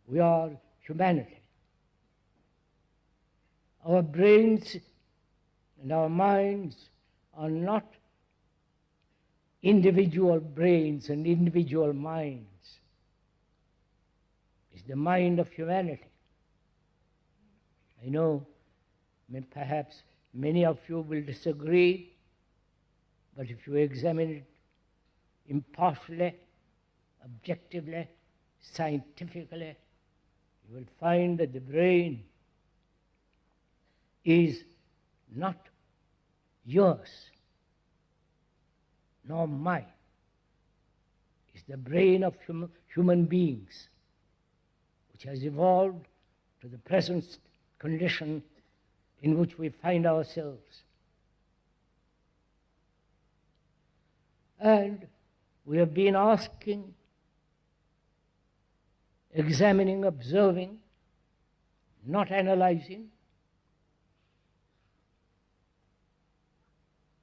We are humanity. Our brains and our minds are not individual brains and individual minds. It's the mind of humanity. I know perhaps many of you will disagree, but if you examine it impartially, objectively, scientifically, you will find that the brain is not yours, nor mine. It's the brain of human beings, which has evolved to the present condition in which we find ourselves. And we have been asking, examining, observing, not analyzing,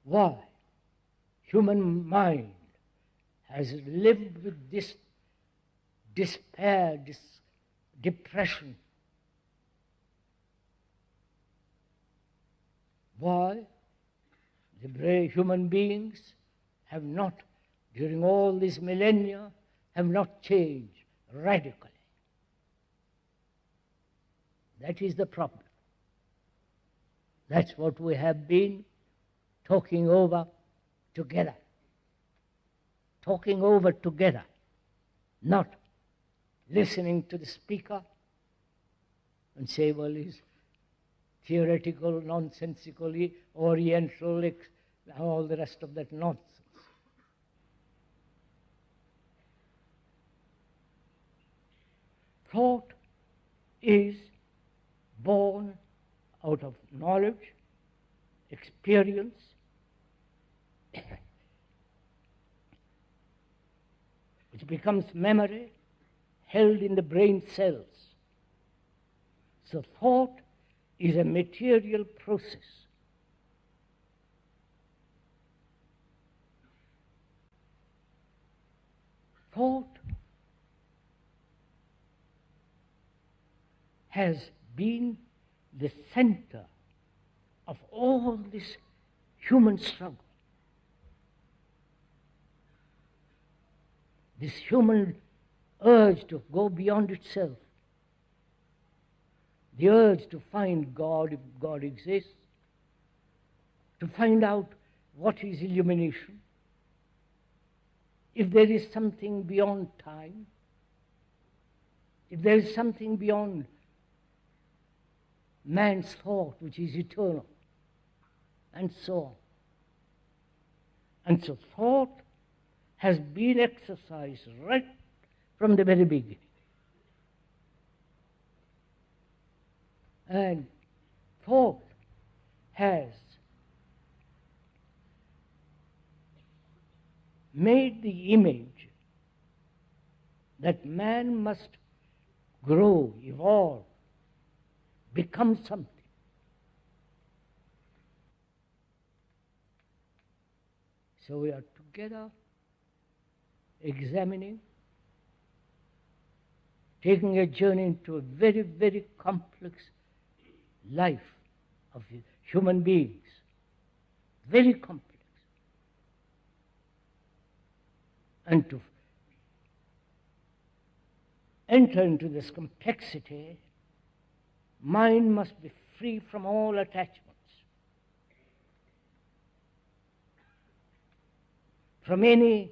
why human mind has lived with this despair, this depression. Why the human beings have not, during all these millennia, have not changed radically. That is the problem. That's what we have been talking over together. Talking over together, not listening to the speaker and say, well, he's theoretical, nonsensical, oriental, all the rest of that nonsense. Thought is born out of knowledge, experience, which becomes memory held in the brain cells. So thought is a material process. Thought has been the center of all this human struggle. This human urge to go beyond itself, the urge to find God if God exists, to find out what is illumination, if there is something beyond time, if there is something beyond man's thought which is eternal, and so on. And so thought has been exercised right from the very beginning. And thought has made the image that man must grow, evolve, become something. So we are together examining, taking a journey into a very, very complex life of human beings. Very complex. And to enter into this complexity, mind must be free from all attachments, from any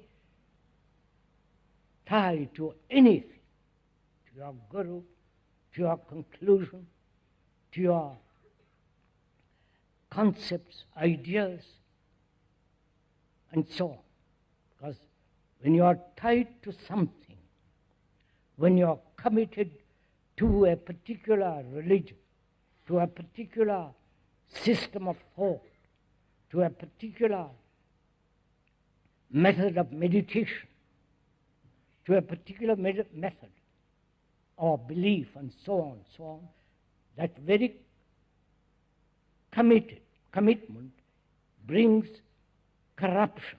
tie to anything, to your guru, to your conclusion, to your concepts, ideas, and so on. Because when you are tied to something, when you are committed to a particular religion, to a particular system of thought, to a particular method of meditation, to a particular method or belief, and so on, that very commitment brings corruption.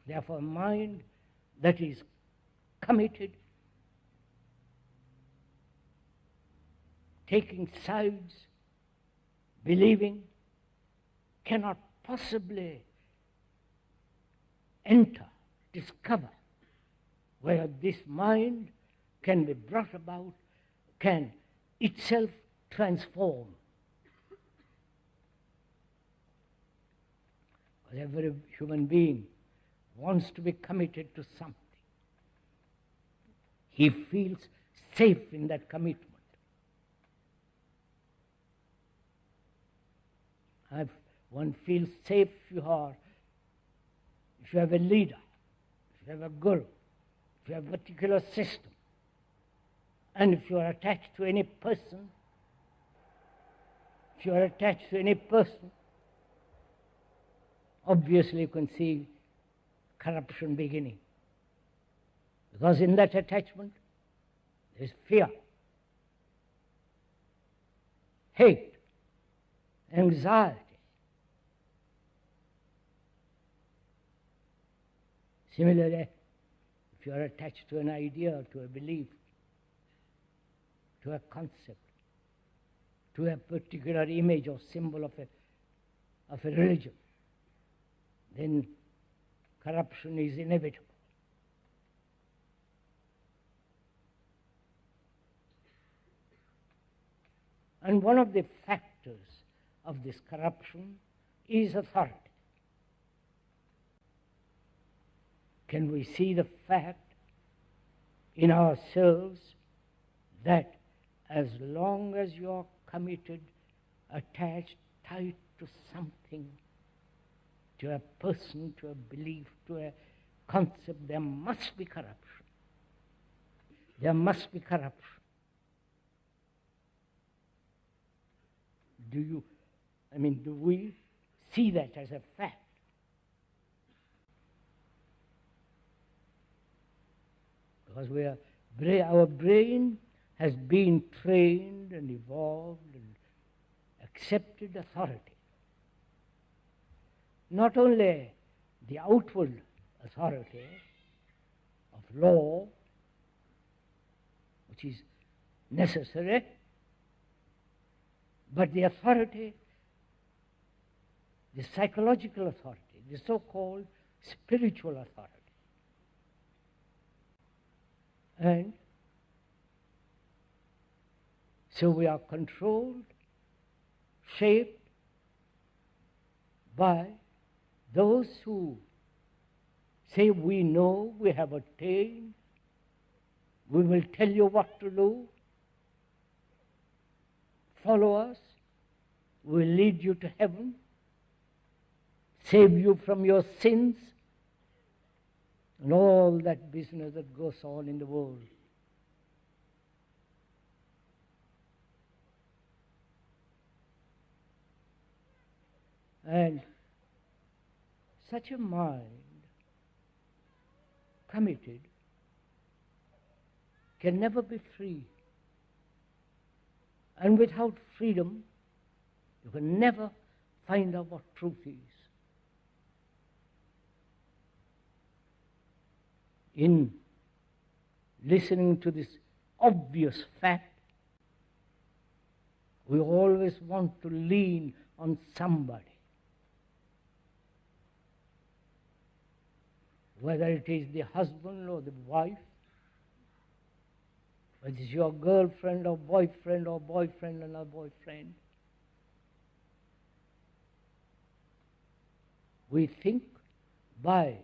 Therefore, a mind that is committed, taking sides, believing, cannot possibly enter, discover where this mind can be brought about, can itself transform. Because every human being wants to be committed to something. He feels safe in that commitment. One feels safe if you have a leader, if you have a guru, if you have a particular system, and if you are attached to any person, obviously you can see corruption beginning. Because in that attachment, there is fear, hate, anxiety. Similarly, if you are attached to an idea, to a belief, to a concept, to a particular image or symbol of a religion, then corruption is inevitable. And one of the factors of this corruption is authority. Can we see the fact in ourselves that as long as you are committed, attached, tied to something, to a person, to a belief, to a concept, there must be corruption. There must be corruption. Do we see that as a fact? Because our brain has been trained and evolved and accepted authority. Not only the outward authority of law, which is necessary, but the authority, the psychological authority, the so-called spiritual authority. And so we are controlled, shaped by those who say we know, we have attained, we will tell you what to do, follow us, we will lead you to heaven, save you from your sins, and all that business that goes on in the world. And such a mind, committed, can never be free. And without freedom, you can never find out what truth is. In listening to this obvious fact, we always want to lean on somebody. Whether it is the husband or the wife, whether it's your girlfriend or boyfriend and a boyfriend. We think by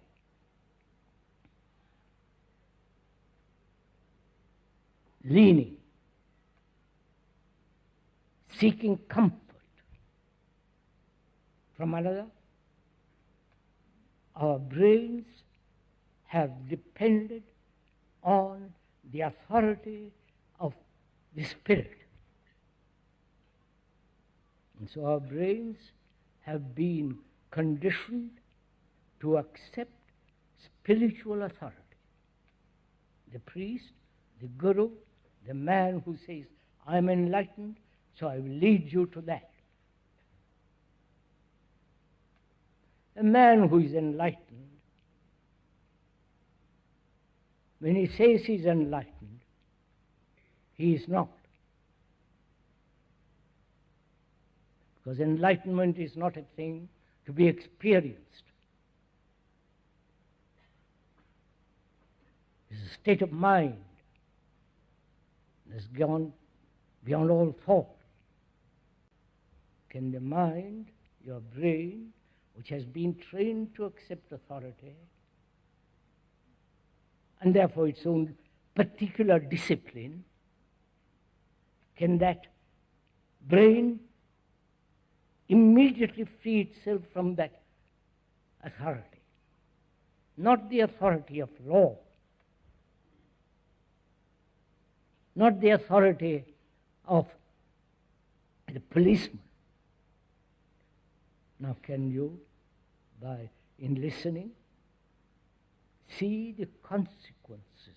leaning, seeking comfort from another, our brains have depended on the authority of the Spirit. And so our brains have been conditioned to accept spiritual authority. The priest, the guru, the man who says, I'm enlightened, so I will lead you to that. A man who is enlightened when he says he's enlightened, he is not. Because enlightenment is not a thing to be experienced. It's a state of mind that's gone beyond all thought. Can the mind, your brain, which has been trained to accept authority, and therefore its own particular discipline, can that brain immediately free itself from that authority? Not the authority of law, not the authority of the policeman. Now can you, in listening, see the consequences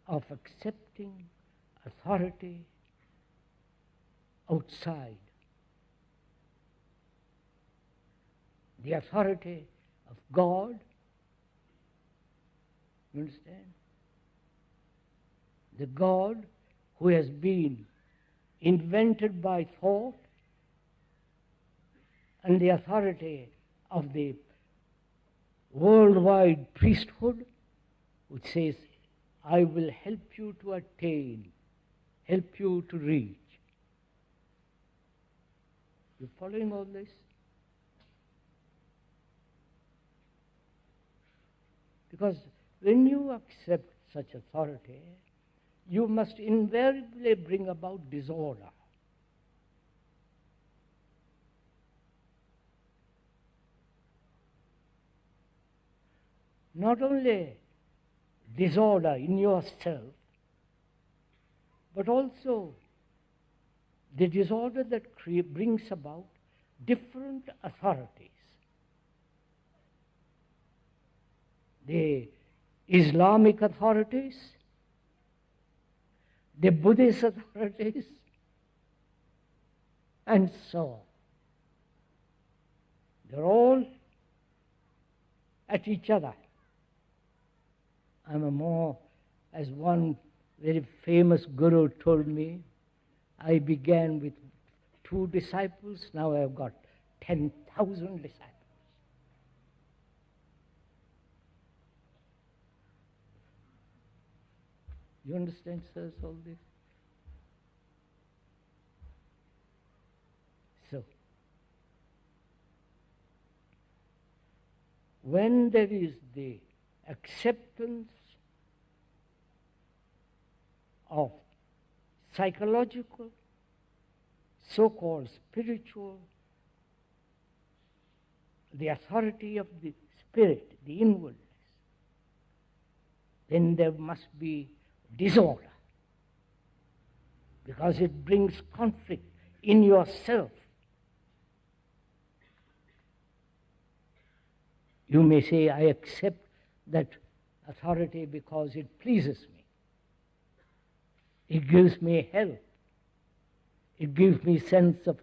of accepting authority outside? The authority of God, you understand? The God who has been invented by thought, and the authority of the worldwide priesthood, which says, I will help you to attain, help you to reach. You following all this? Because when you accept such authority, you must invariably bring about disorder. Not only disorder in yourself, but also the disorder that brings about different authorities. The Islamic authorities, the Buddhist authorities, and so on. They're all at each other. As one very famous guru told me, I began with 2 disciples, now I've got 10,000 disciples. You understand, sirs, all this? So, when there is the acceptance of psychological, so-called spiritual, the authority of the spirit, the inwardness, then there must be disorder, because it brings conflict in yourself. You may say, I accept that authority because it pleases me. It gives me help. It gives me sense of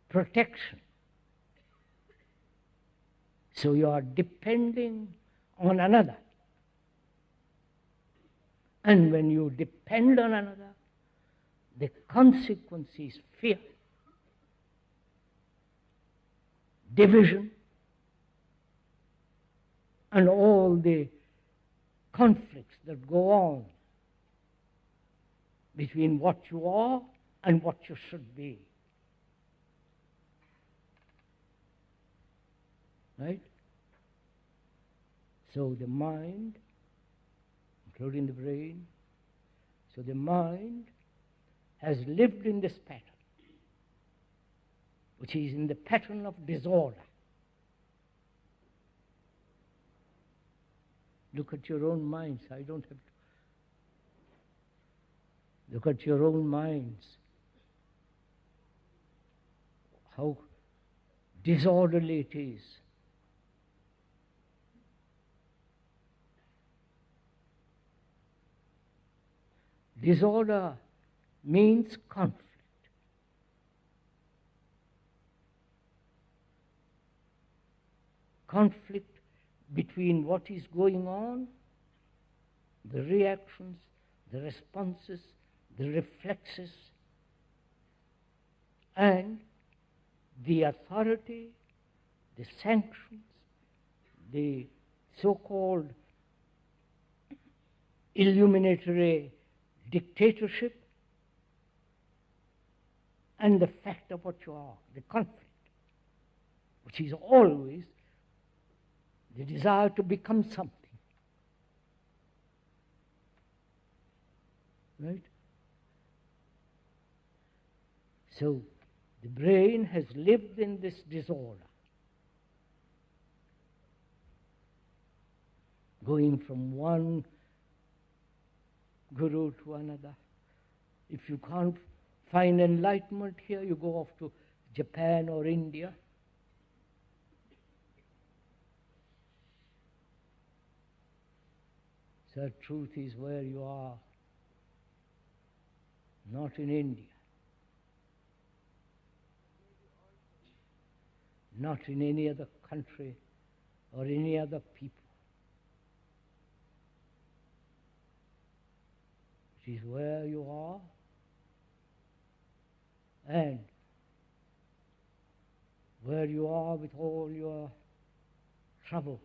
protection. So you are depending on another. And when you depend on another, the consequence is fear, division, and all the conflicts that go on between what you are and what you should be. Right? So the mind, including the brain, so the mind has lived in this pattern, which is in the pattern of disorder. Look at your own minds. I don't have to. Look at your own minds. How disorderly it is. Disorder means conflict. Conflict between what is going on the reactions, the responses, the reflexes, and the authority, the sanctions, the so-called illuminatory dictatorship, and the fact of what you are, the conflict, which is always the desire to become something. Right? So the brain has lived in this disorder, going from one guru to another. If you can't find enlightenment here, you go off to Japan or India. So truth is where you are, not in India, not in any other country or any other people. It is where you are, and where you are with all your troubles,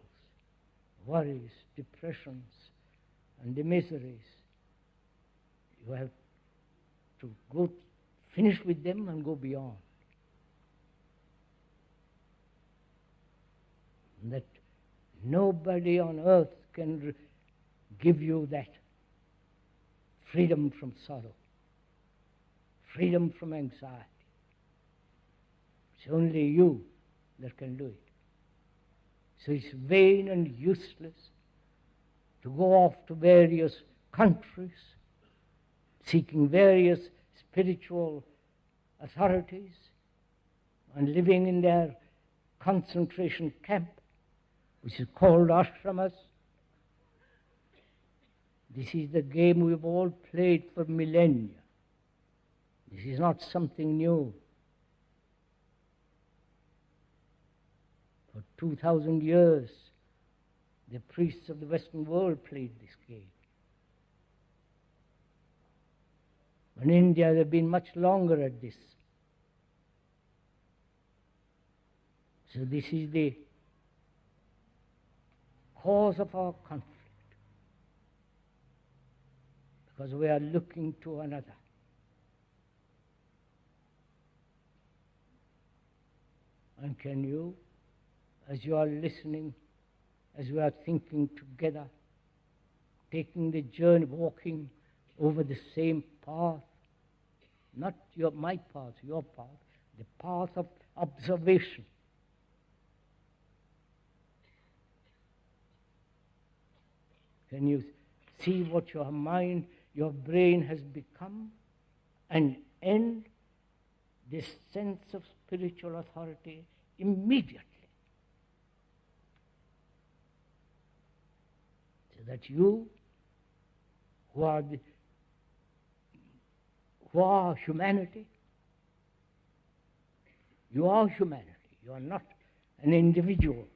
worries, depressions, and the miseries. You have to go finish with them and go beyond. And that nobody on earth can give you that freedom from sorrow, freedom from anxiety. It's only you that can do it. So it's vain and useless to go off to various countries, seeking various spiritual authorities and living in their concentration camp, which is called ashramas. This is the game we've all played for millennia. This is not something new. For 2,000 years, the priests of the Western world played this game. In India, they've been much longer at this. So this is the cause of our conflict, because we are looking to another. And can you, as you are listening, as we are thinking together, taking the journey, walking over the same path, not my path, your path, the path of observation. Can you see what your mind, your brain has become, and end this sense of spiritual authority immediately? So that you, who are humanity, you are humanity. You are not an individual.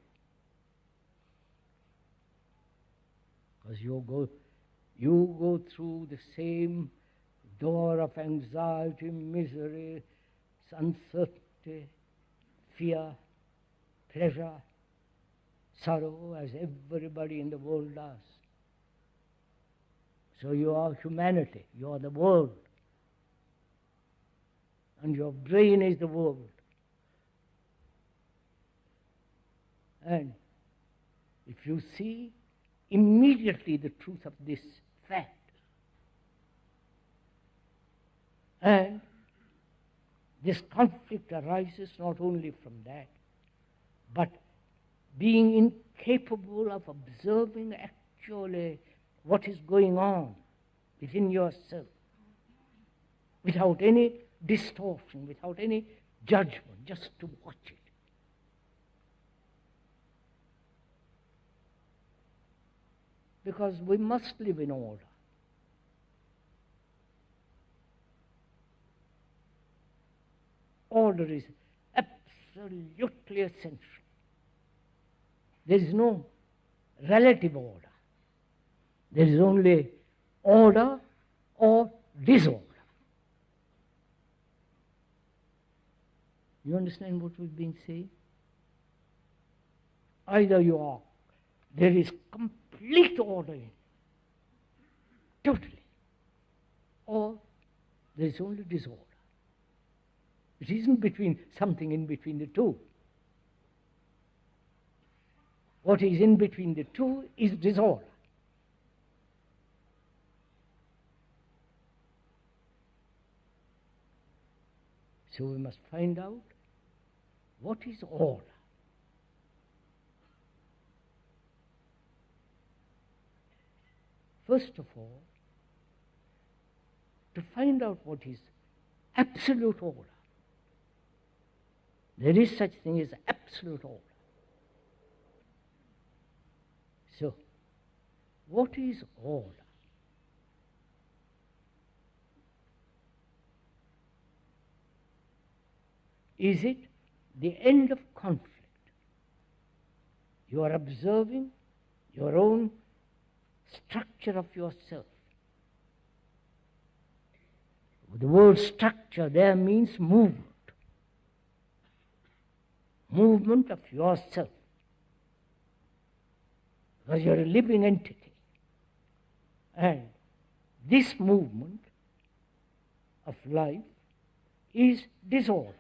Because you go through the same door of anxiety, misery, uncertainty, fear, pleasure, sorrow, as everybody in the world does. So you are humanity, you are the world, and your brain is the world. And if you see immediately the truth of this fact, and this conflict arises not only from that, but being incapable of observing actually what is going on within yourself, without any distortion, without any judgment, just to watch it. Because we must live in order. Order is absolutely essential. There is no relative order. There is only order or disorder. You understand what we've been saying? Either there is complete order in it, totally, or there is only disorder. It isn't something in between the two. What is in between the two is disorder. So we must find out what is order. First of all, to find out what is absolute order. There is such thing as absolute order. So, what is order? Is it the end of conflict? You are observing your own structure of yourself. The word structure there means movement. Movement of yourself. Because you're a living entity. And this movement of life is disorder.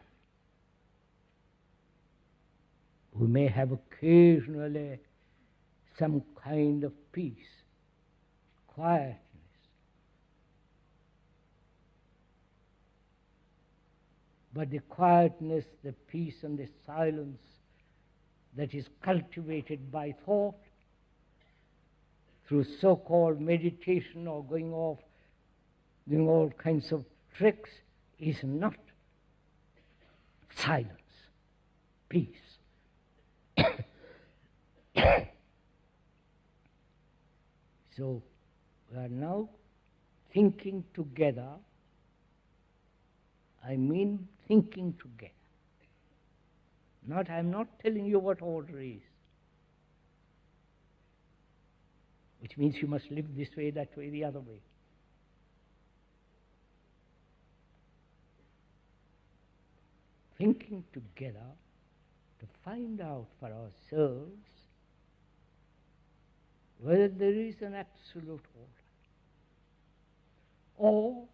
We may have occasionally some kind of peace, quietness. But the quietness, the peace and the silence that is cultivated by thought through so-called meditation or going off, doing all kinds of tricks, is not silence, peace. So we are now thinking together. I mean thinking together. I'm not telling you what order is. Which means you must live this way, that way, the other way. Thinking together to find out for ourselves whether there is an absolute order. Or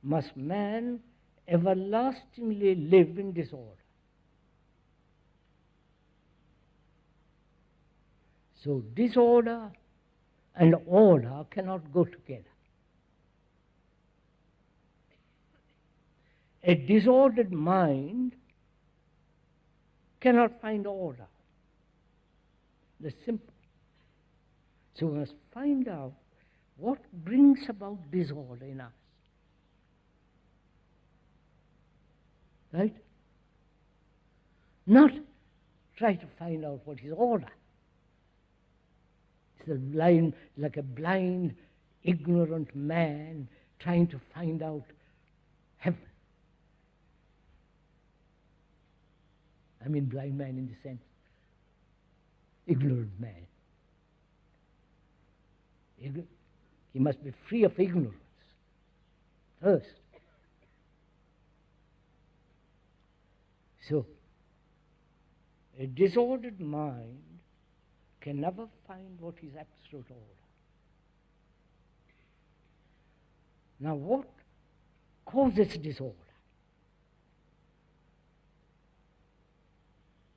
must man everlastingly live in disorder? So disorder and order cannot go together. A disordered mind cannot find order. That's simple. So we must find out what brings about disorder in us. Right? Not try to find out what is order. It's like a blind, ignorant man trying to find out heaven. I mean blind man in the sense, ignorant man. He must be free of ignorance first. So, a disordered mind can never find what is absolute order. Now, what causes disorder?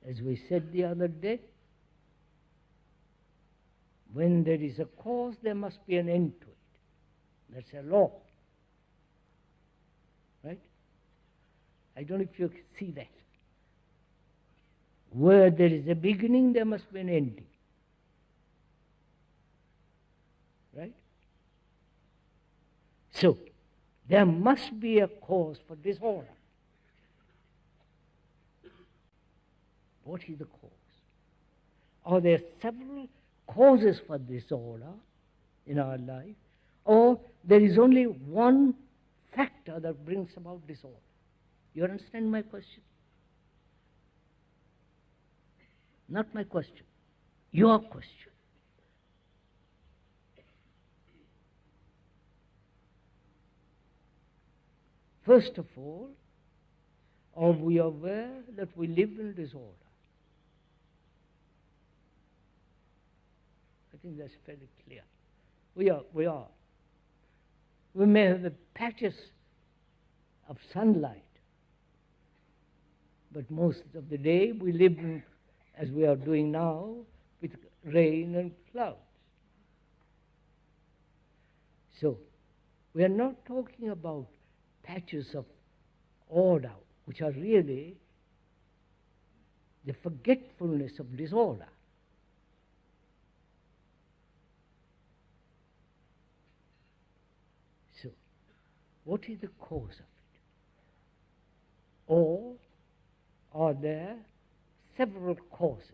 As we said the other day, when there is a cause, there must be an end to it. That's a law. Right? I don't know if you see that. Where there is a beginning, there must be an ending. Right? So, there must be a cause for disorder. What is the cause? Are there several causes for disorder in our life, or there is only one factor that brings about disorder? You understand my question? Not my question, your question. First of all, are we aware that we live in disorder? I think that's fairly clear. We are. We may have the patches of sunlight, but most of the day we live in, as we are doing now, with rain and clouds. So, we are not talking about patches of order, which are really the forgetfulness of disorder. So, what is the cause of it? Or are there several causes?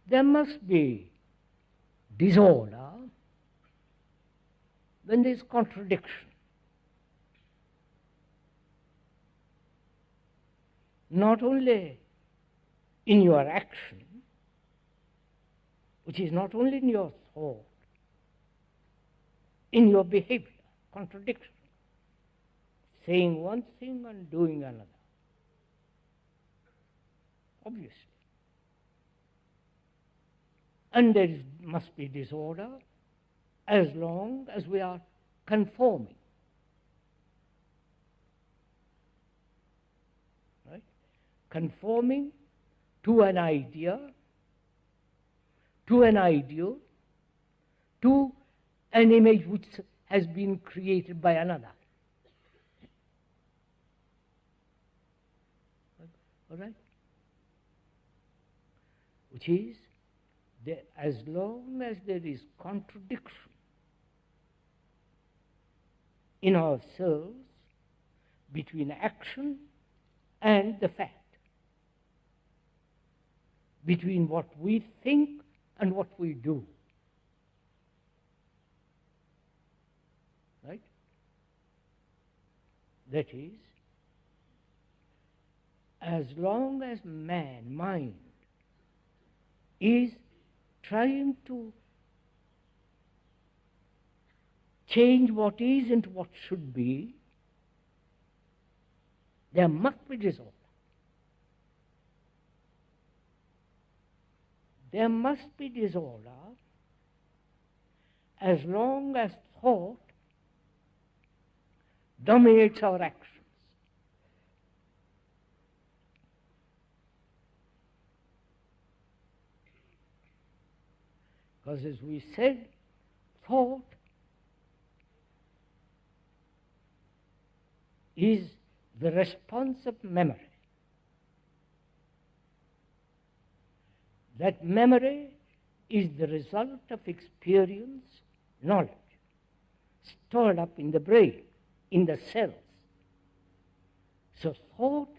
There must be disorder when there is contradiction. Not only in your action, which is not only in your thought, in your behavior, contradiction, saying one thing and doing another. Obviously. And there must be disorder as long as we are conforming. Right? Conforming to an idea, to an ideal, to an image which has been created by another. All right? Which is, as long as there is contradiction in ourselves between action and the fact, between what we think and what we do. Right? That is, as long as mind, is trying to change what is into what should be, there must be disorder. There must be disorder as long as thought dominates our actions. Because as we said, thought is the response of memory. That memory is the result of experience, knowledge, stored up in the brain, in the cells. So thought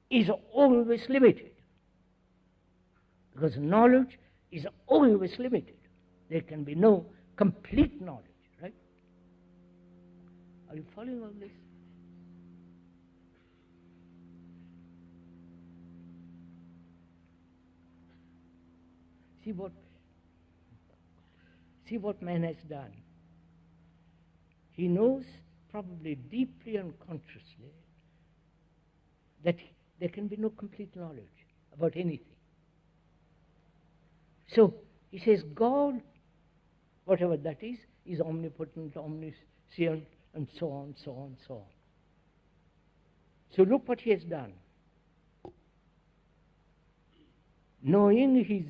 is always limited, because knowledge is always limited. There can be no complete knowledge, right? Are you following all this? See what man has done. He knows, probably deeply and consciously, that there can be no complete knowledge about anything. So he says God, whatever that is omnipotent, omniscient, and so on, so on, so on. So look what he has done. Knowing his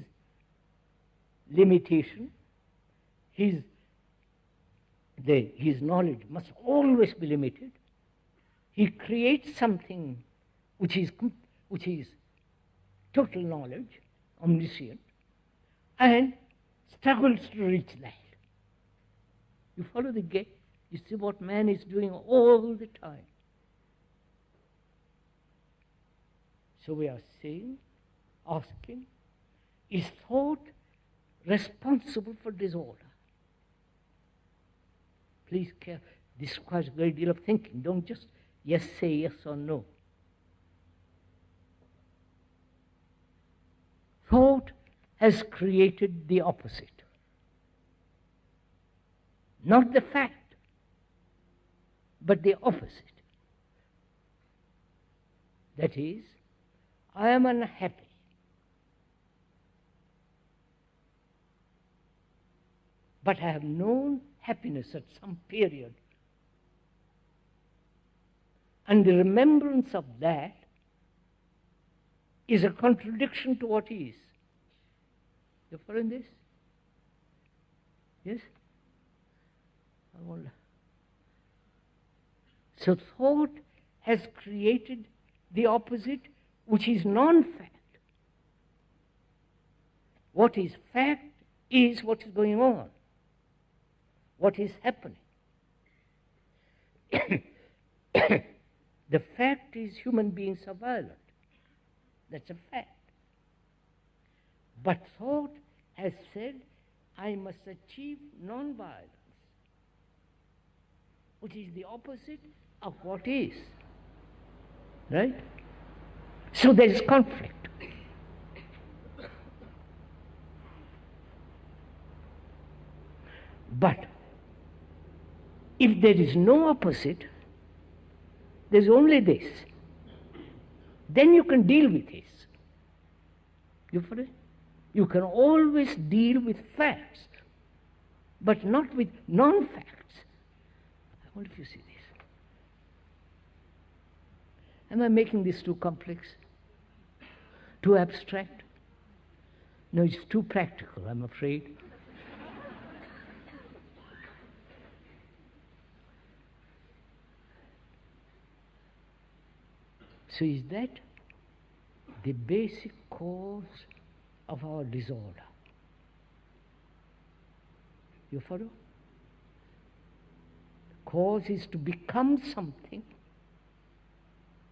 limitation, his knowledge must always be limited. He creates something which is total knowledge, omniscient, and struggles to reach that. You follow the game? You see what man is doing all the time. So we are saying, asking, is thought responsible for disorder? Please care. This requires a great deal of thinking. Don't just say yes or no. Thought has created the opposite. Not the fact, but the opposite. That is, I am unhappy. But I have known happiness at some period. And the remembrance of that is a contradiction to what is. You follow this? Yes? I wonder. So thought has created the opposite, which is non-fact. What is fact is what is going on, what is happening. The fact is human beings are violent. That's a fact. But thought has said, I must achieve non-violence, which is the opposite of what is. Right? So there is conflict. But if there is no opposite, there's only this. Then you can deal with this. You follow? You can always deal with facts, but not with non-facts. I wonder if you see this. Am I making this too complex? Too abstract? No, it's too practical, I'm afraid. So is that the basic cause of our disorder? You follow? The cause is to become something,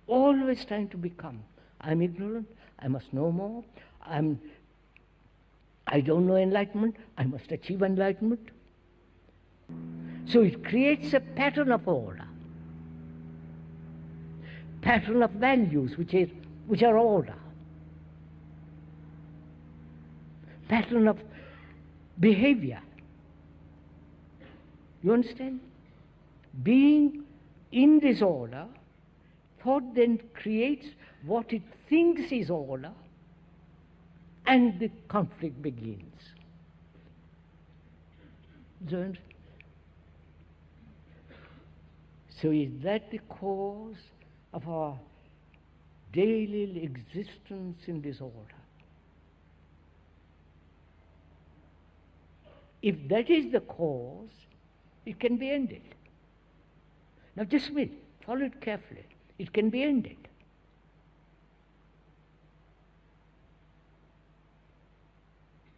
always trying to become. I'm ignorant, I must know more. I don't know enlightenment, I must achieve enlightenment. So it creates a pattern of order, pattern of values which are order, pattern of behavior. You understand? Being in disorder, thought then creates what it thinks is order, and the conflict begins. So is that the cause of our daily existence in disorder? If that is the cause, it can be ended. Now just wait, follow it carefully. It can be ended.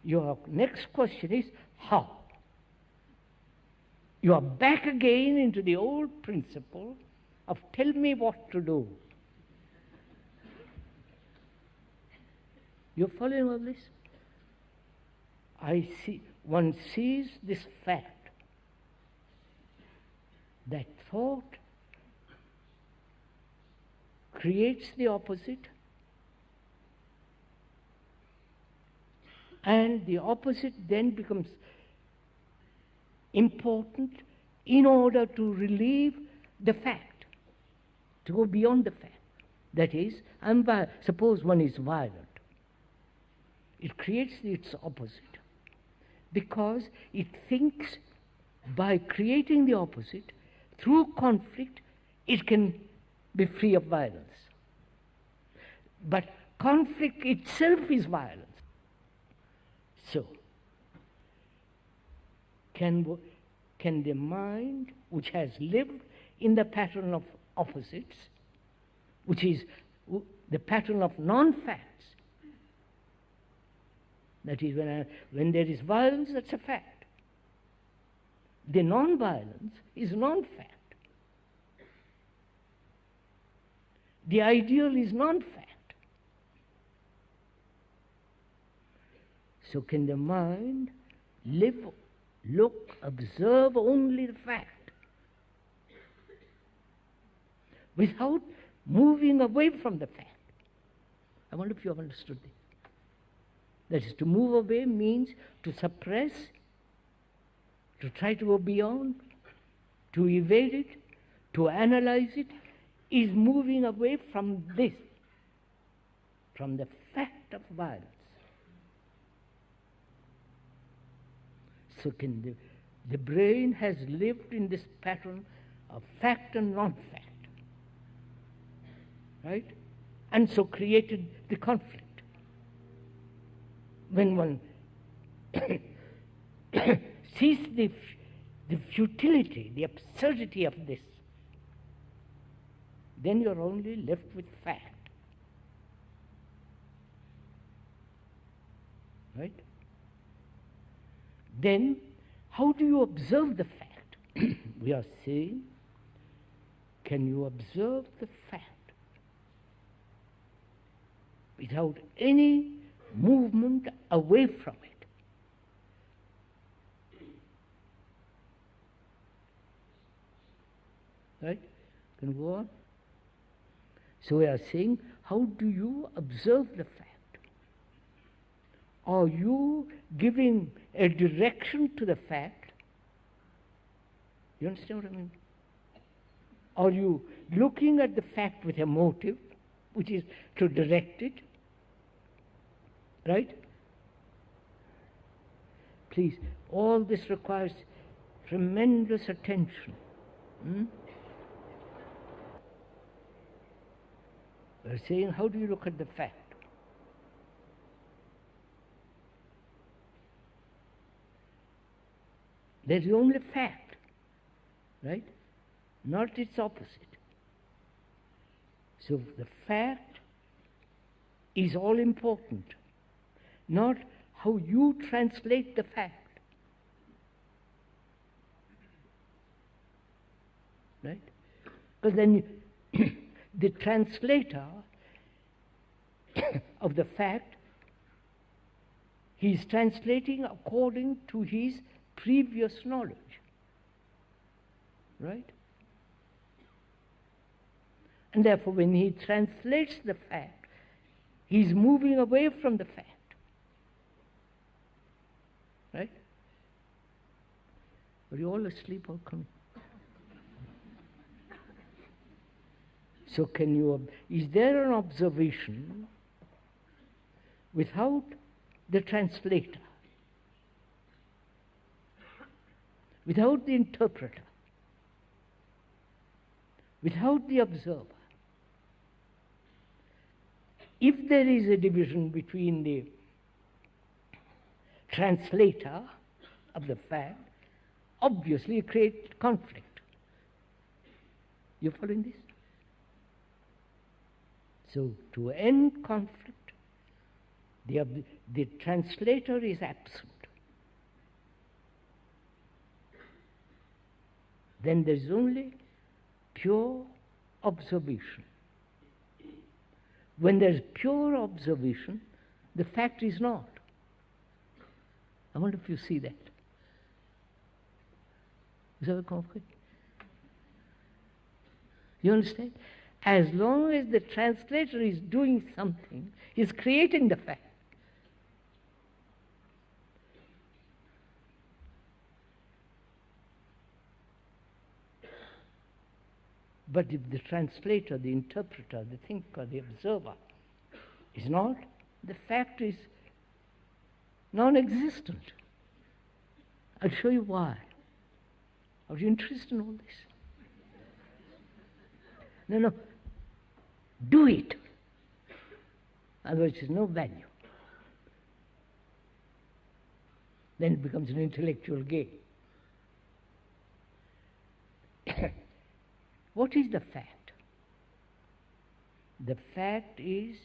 Your next question is, how? You are back again into the old principle of tell me what to do. You're following all this? One sees this fact that thought creates the opposite, and the opposite then becomes important in order to relieve the fact, to go beyond the fact. That is, suppose one is violent. It creates its opposite because it thinks by creating the opposite, through conflict, it can be free of violence. But conflict itself is violence. So, can the mind, which has lived in the pattern of opposites, which is the pattern of non-facts, that is, when there is violence, that's a fact. The non-violence is non-fact. The ideal is non-fact. So can the mind live, look, observe only the fact without moving away from the fact? I wonder if you have understood this. That is, to move away means to suppress, to try to go beyond, to evade it, to analyze it, is moving away from this, from the fact of violence. So the brain has lived in this pattern of fact and non-fact, right? And so created the conflict. When one sees the futility, the absurdity of this, then you're only left with fact. Right? Then, how do you observe the fact? We are saying, can you observe the fact without any movement away from it? Right? Can you go on? So we are saying, how do you observe the fact? Are you giving a direction to the fact? You understand what I mean? Are you looking at the fact with a motive, which is to direct it? Right? Please, all this requires tremendous attention. We're saying, how do you look at the fact? There's only fact, right? Not its opposite. So the fact is all important, not how you translate the fact. Right? Because then the translator of the fact, he's translating according to his previous knowledge. Right? And therefore, when he translates the fact, he's moving away from the fact. Right? Are you all asleep or coming? So is there an observation without the translator, without the interpreter, without the observer? If there is a division between the translator of the fact, obviously it creates conflict. You following this? So to end conflict, the translator is absent. Then there is only pure observation. When there is pure observation, the fact is not. I wonder if you see that. Is that a conflict? You understand? As long as the translator is doing something, he's creating the fact. But if the translator, the interpreter, the thinker, the observer is not, the fact is non-existent. I'll show you why. Are you interested in all this? No. Do it. Otherwise, there's no value. Then it becomes an intellectual game. What is the fact? The fact is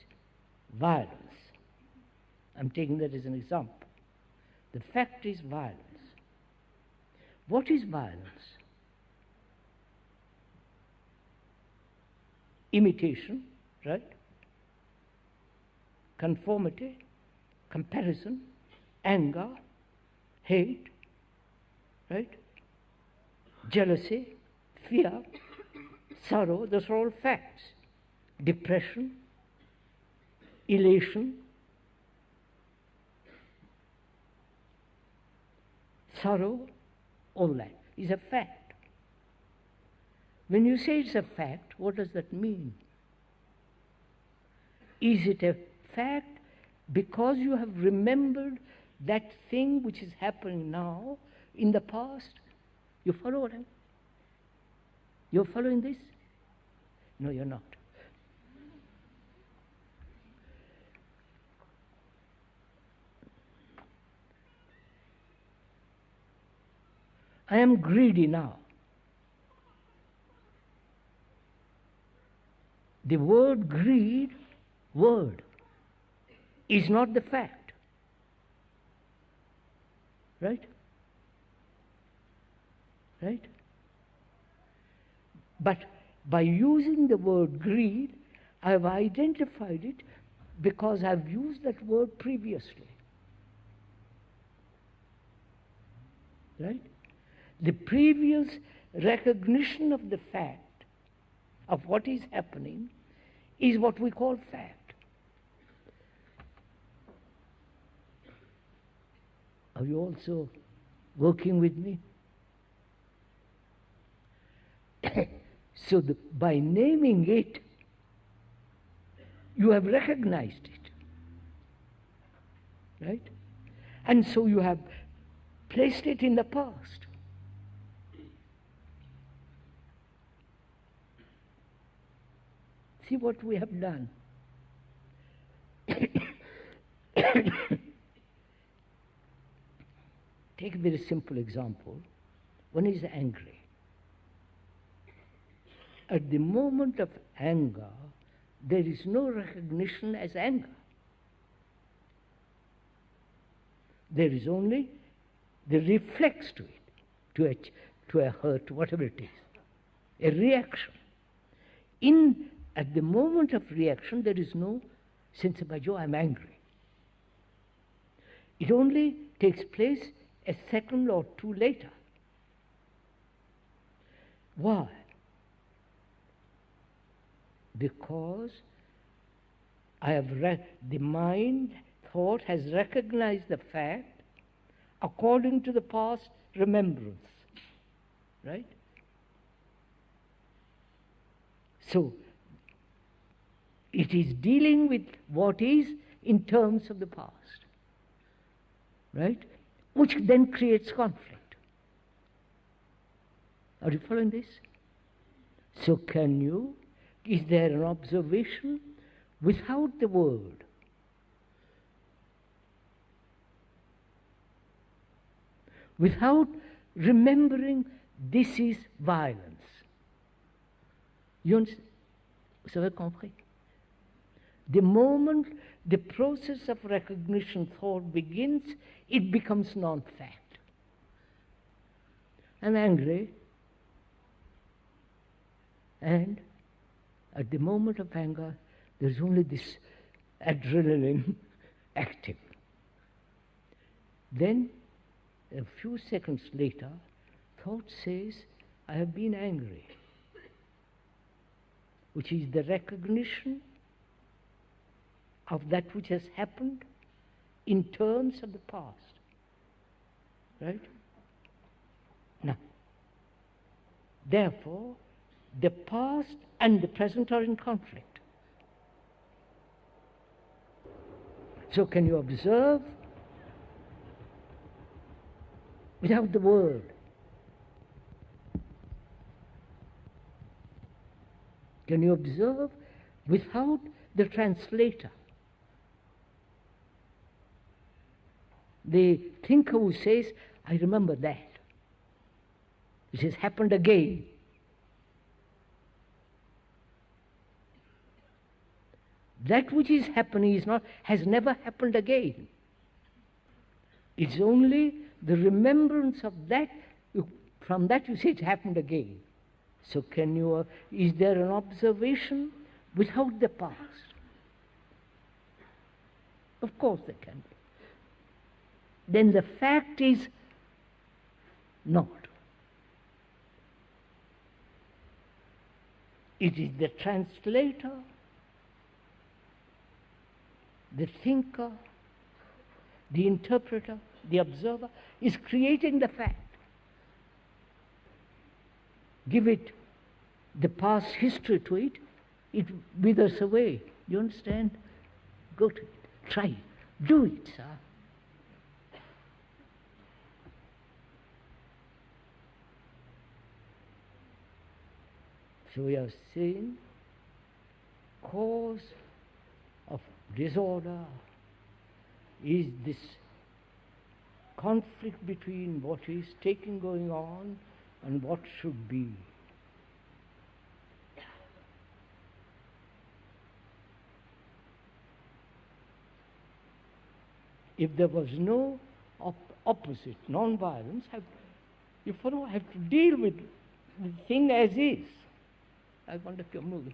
violence. I'm taking that as an example. The fact is violence. What is violence? Imitation, right? Conformity, comparison, anger, hate, right? Jealousy, fear, sorrow, those are all facts. Depression, elation, sorrow, all that is a fact. When you say it's a fact, what does that mean? Is it a fact because you have remembered that thing which is happening now in the past? You follow what I'm? You're following this? No, you're not. I am greedy now. The word greed, word, is not the fact. Right? Right? But by using the word greed, I have identified it because I have used that word previously. Right? The previous recognition of the fact of what is happening is what we call fact. Are you also working with me? So by naming it, you have recognized it. Right? And so you have placed it in the past. See what we have done. Take a very simple example. One is angry. At the moment of anger, there is no recognition as anger. There is only the reflex to it, to a hurt, whatever it is, a reaction. At the moment of reaction, there is no sense of, "Oh, I'm angry." It only takes place a second or two later. Why? Because the mind, thought has recognized the fact according to the past remembrance. Right? So, it is dealing with what is in terms of the past, right? Which then creates conflict. Are you following this? So is there an observation without the word? Without remembering this is violence. Vous avez compris? The moment the process of recognition thought begins, it becomes non-fact. I'm angry, and at the moment of anger, there's only this adrenaline active. Then, a few seconds later, thought says, "I have been angry," which is the recognition of that which has happened in terms of the past. Right? Now, therefore, the past and the present are in conflict. So can you observe without the word? Can you observe without the translator? The thinker who says, "I remember that. It has happened again." That which is happening has never happened again. It's only the remembrance of that. From that you say it happened again. So is there an observation without the past? Of course there can be. Then the fact is not. It is the translator, the thinker, the interpreter the observer, is creating the fact. Give it the past history to it, it withers away. You understand? Go to it. Try it. Do it, sir. So we are saying cause of disorder is this conflict between what is going on and what should be. If there was no opposite, non-violence, you have to deal with the thing as is. I wonder if you're moving.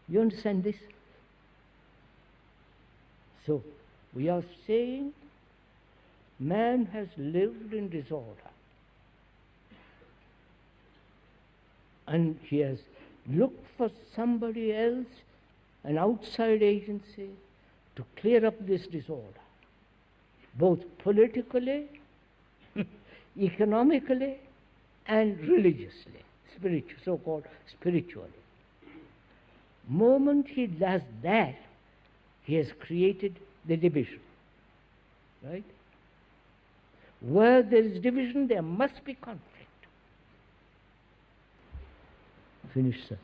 You understand this? So, we are saying man has lived in disorder. And he has looked for somebody else, an outside agency, to clear up this disorder, both politically, economically, and religiously, so-called spiritually. Moment he does that, he has created the division, right? Where there is division, there must be conflict. Finish, sir.